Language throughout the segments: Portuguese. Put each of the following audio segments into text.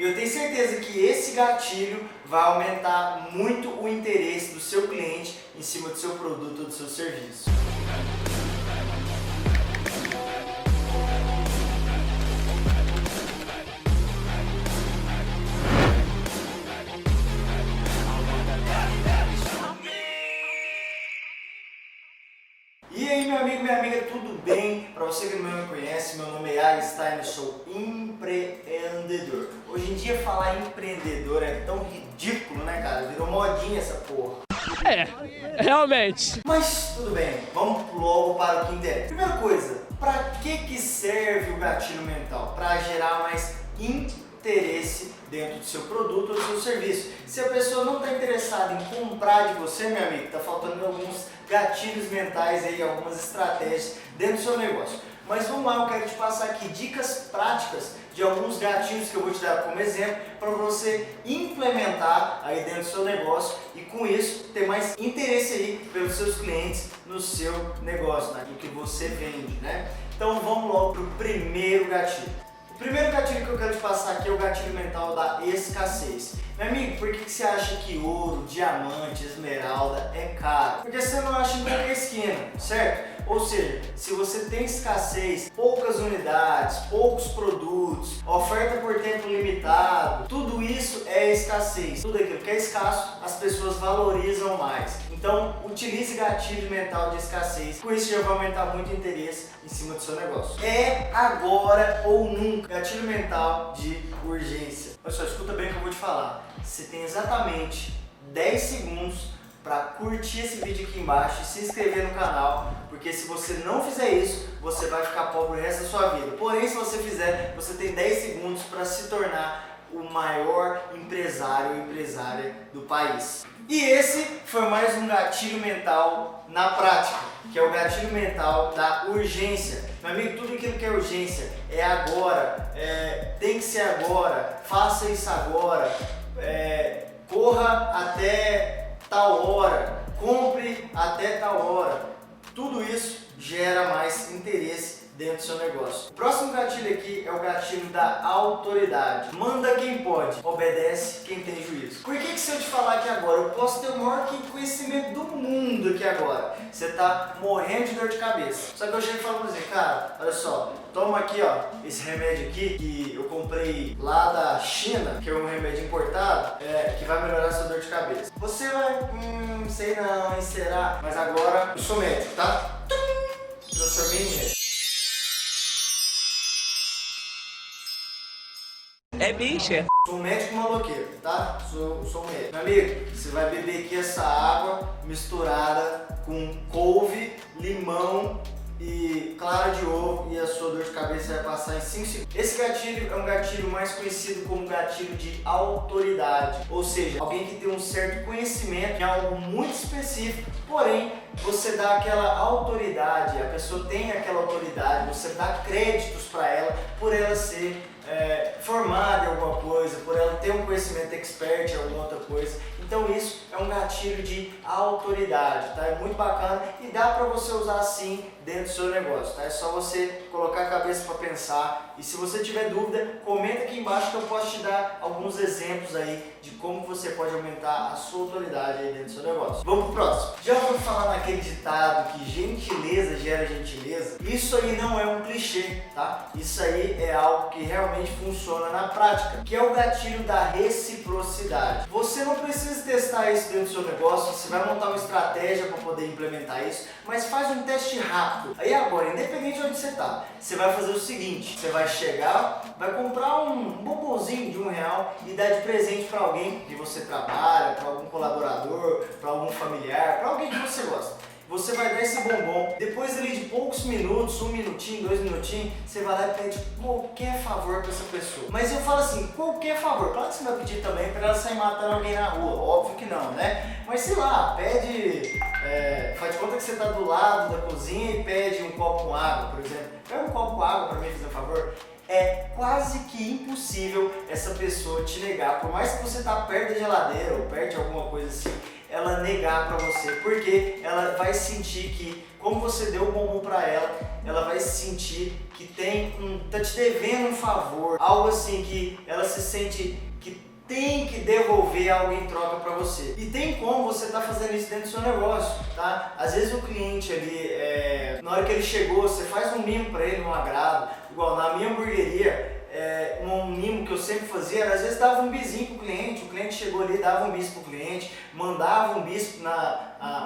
E eu tenho certeza que esse gatilho vai aumentar muito o interesse do seu cliente em cima do seu produto ou do seu serviço. E aí, meu amigo, minha amiga, tudo bem? Para você que não me conhece, meu nome é Einstein, eu sou empreendedor. Hoje em dia falar empreendedor é tão ridículo, né, cara? Virou modinha essa porra. Realmente. Mas tudo bem, vamos logo para o que interessa. Primeira coisa, para que serve o gatilho mental? Para gerar mais interesse dentro do seu produto ou do seu serviço. Se a pessoa não está interessada em comprar de você, meu amigo, está faltando alguns gatilhos mentais aí, algumas estratégias dentro do seu negócio. Mas vamos lá, eu quero te passar aqui dicas práticas de alguns gatilhos que eu vou te dar como exemplo para você implementar aí dentro do seu negócio e com isso ter mais interesse aí pelos seus clientes no seu negócio, né? No que você vende, né? Então vamos logo para o primeiro gatilho. O primeiro gatilho que eu quero te passar aqui é o gatilho mental da escassez. Meu amigo, por que você acha que ouro, diamante, esmeralda é caro? Porque você não acha em qualquer esquina, certo? Ou seja, se você tem escassez, poucas unidades, poucos produtos, oferta por tempo limitado, tudo isso é escassez. Tudo aquilo que é escasso, as pessoas valorizam mais. Então, utilize gatilho mental de escassez, com isso já vai aumentar muito o interesse em cima do seu negócio. É agora ou nunca. Gatilho mental de urgência. Olha só, escuta bem o que eu vou te falar. Você tem exatamente 10 segundos para curtir esse vídeo aqui embaixo e se inscrever no canal, porque se você não fizer isso, você vai ficar pobre o resto da sua vida. Porém, se você fizer, você tem 10 segundos para se tornar o maior empresário ou empresária do país. E esse foi mais um gatilho mental na prática, que é o gatilho mental da urgência. Meu amigo, tudo aquilo que é urgência é agora, tem que ser agora, faça isso agora, corra até tal hora, compre até tal hora. Tudo isso gera mais interesse dentro do seu negócio. O próximo gatilho aqui é o gatilho da autoridade. Manda quem pode, obedece quem tem juízo. Por que se eu te falar aqui agora, eu posso ter o maior conhecimento do mundo aqui agora, você tá morrendo de dor de cabeça. Só que eu chego e falo pra você, cara, olha só, toma aqui ó, esse remédio aqui que eu comprei lá da China, que é um remédio importado, que vai melhorar a sua dor de cabeça. Você vai, sei não, será? Mas agora eu sou médico, tá? Transformei em médico. É bicha. Sou um médico maloqueiro, tá? Sou um médico. Meu amigo, você vai beber aqui essa água misturada com couve, limão e clara de ovo e a sua dor de cabeça vai passar em 5 segundos. Esse gatilho é um gatilho mais conhecido como gatilho de autoridade, ou seja, alguém que tem um certo conhecimento em algo muito específico, porém você dá aquela autoridade, a pessoa tem aquela autoridade, você dá créditos para ela por ela ser formada em alguma coisa, por ela ter um conhecimento expert em alguma outra coisa. Então isso é um gatilho de autoridade, tá? É muito bacana e dá para você usar assim dentro do seu negócio, tá? É só você colocar a cabeça para pensar e se você tiver dúvida, comenta aqui embaixo que eu posso te dar alguns exemplos aí de como você pode aumentar a sua autoridade aí dentro do seu negócio. Vamos pro próximo. Já ouviu falar naquele ditado que gentileza gera gentileza? Isso aí não é um clichê, tá? Isso aí é algo que realmente funciona na prática, que é o gatilho da reciprocidade. Você não precisa testar isso dentro do seu negócio, você vai montar uma estratégia para poder implementar isso, mas faz um teste rápido. Aí agora, independente de onde você está, você vai fazer o seguinte, você vai chegar, vai comprar um bombonzinho de R$1 e dar de presente para alguém que você trabalha, para algum colaborador, para algum familiar, para alguém que você gosta. Você vai dar esse bombom, depois ali de poucos minutos, 1 minutinho, 2 minutinhos, você vai lá e pede qualquer favor para essa pessoa. Mas eu falo assim, qualquer favor, claro que você vai pedir também para ela sair matando alguém na rua, óbvio que não, né? Mas sei lá, pede, faz de conta que você está do lado da cozinha e pede um copo com água, por exemplo. Pega um copo com água para mim, fazer um favor. É quase que impossível essa pessoa te negar, por mais que você está perto da geladeira ou perto de alguma coisa assim, ela negar para você, porque ela vai sentir que, como você deu o bombom para ela vai sentir que tá te devendo um favor, algo assim que ela se sente que tem que devolver algo em troca para você. E tem como você tá fazendo isso dentro do seu negócio, tá? Às vezes o cliente ali, na hora que ele chegou, você faz um mimo para ele, um agrado, igual na minha hamburgueria. Um mimo que eu sempre fazia era, às vezes dava um bisinho pro cliente, o cliente chegou ali, dava um bis pro cliente, mandava um bis,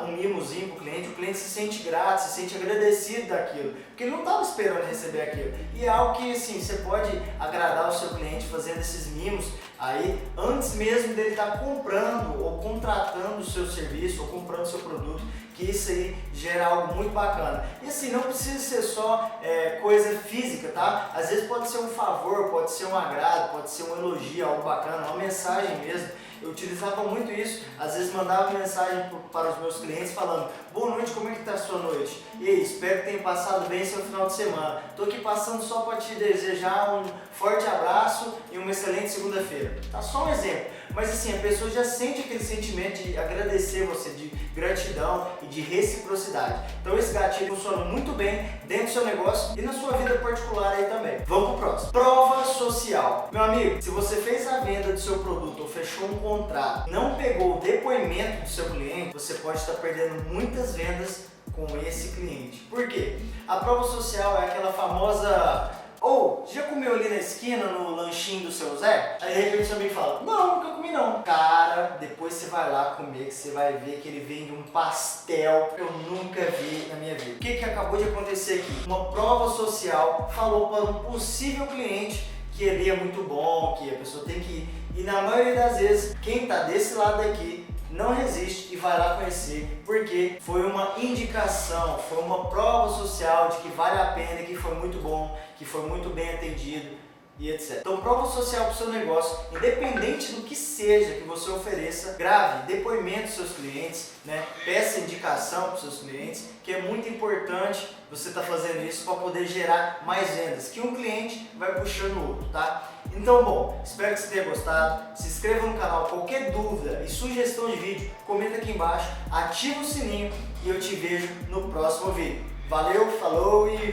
um mimozinho pro cliente, o cliente se sente grato, se sente agradecido daquilo, porque ele não estava esperando receber aquilo. E é algo que assim, você pode agradar o seu cliente fazendo esses mimos aí, antes mesmo dele estar comprando ou contratando o seu serviço ou comprando o seu produto, que isso aí gera algo muito bacana. E assim, não precisa ser só coisa física, tá? Às vezes pode ser um favor, pode ser um agrado, pode ser um elogio, algo bacana, uma mensagem mesmo. Eu utilizava muito isso, às vezes mandava mensagem para os meus clientes falando: boa noite, como é que está a sua noite? E aí, espero que tenha passado bem seu final de semana. Estou aqui passando só para te desejar um forte abraço e uma excelente segunda-feira. Tá só um exemplo. Mas assim, a pessoa já sente aquele sentimento de agradecer você, de gratidão e de reciprocidade. Então esse gatilho funciona muito bem dentro do seu negócio e na sua vida particular aí também. Vamos pro próximo. Prova social. Meu amigo, se você fez a venda do seu produto ou fechou um contrato, não pegou o depoimento do seu cliente, você pode estar perdendo muitas vendas com esse cliente. Por quê? A prova social é aquela famosa: já comeu ali na esquina no lanchinho do seu Zé? Aí de repente você me fala: não, nunca comi não. Cara, depois você vai lá comer, que você vai ver que ele vende um pastel que eu nunca vi na minha vida. O que acabou de acontecer aqui? Uma prova social falou para um possível cliente que ele é muito bom, que a pessoa tem que ir. E na maioria das vezes, quem está desse lado aqui não resiste e vai lá conhecer, porque foi uma indicação, foi uma prova social de que vale a pena, que foi muito bom, que foi muito bem atendido e etc. Então, prova social para o seu negócio, independente do que seja que você ofereça, grave depoimento dos seus clientes, né? Peça indicação para os seus clientes, que é muito importante você estar fazendo isso para poder gerar mais vendas, que um cliente vai puxando o outro, tá? Então, bom, espero que você tenha gostado. Se inscreva no canal. Qualquer dúvida e sugestão de vídeo, comenta aqui embaixo, ativa o sininho e eu te vejo no próximo vídeo. Valeu, falou e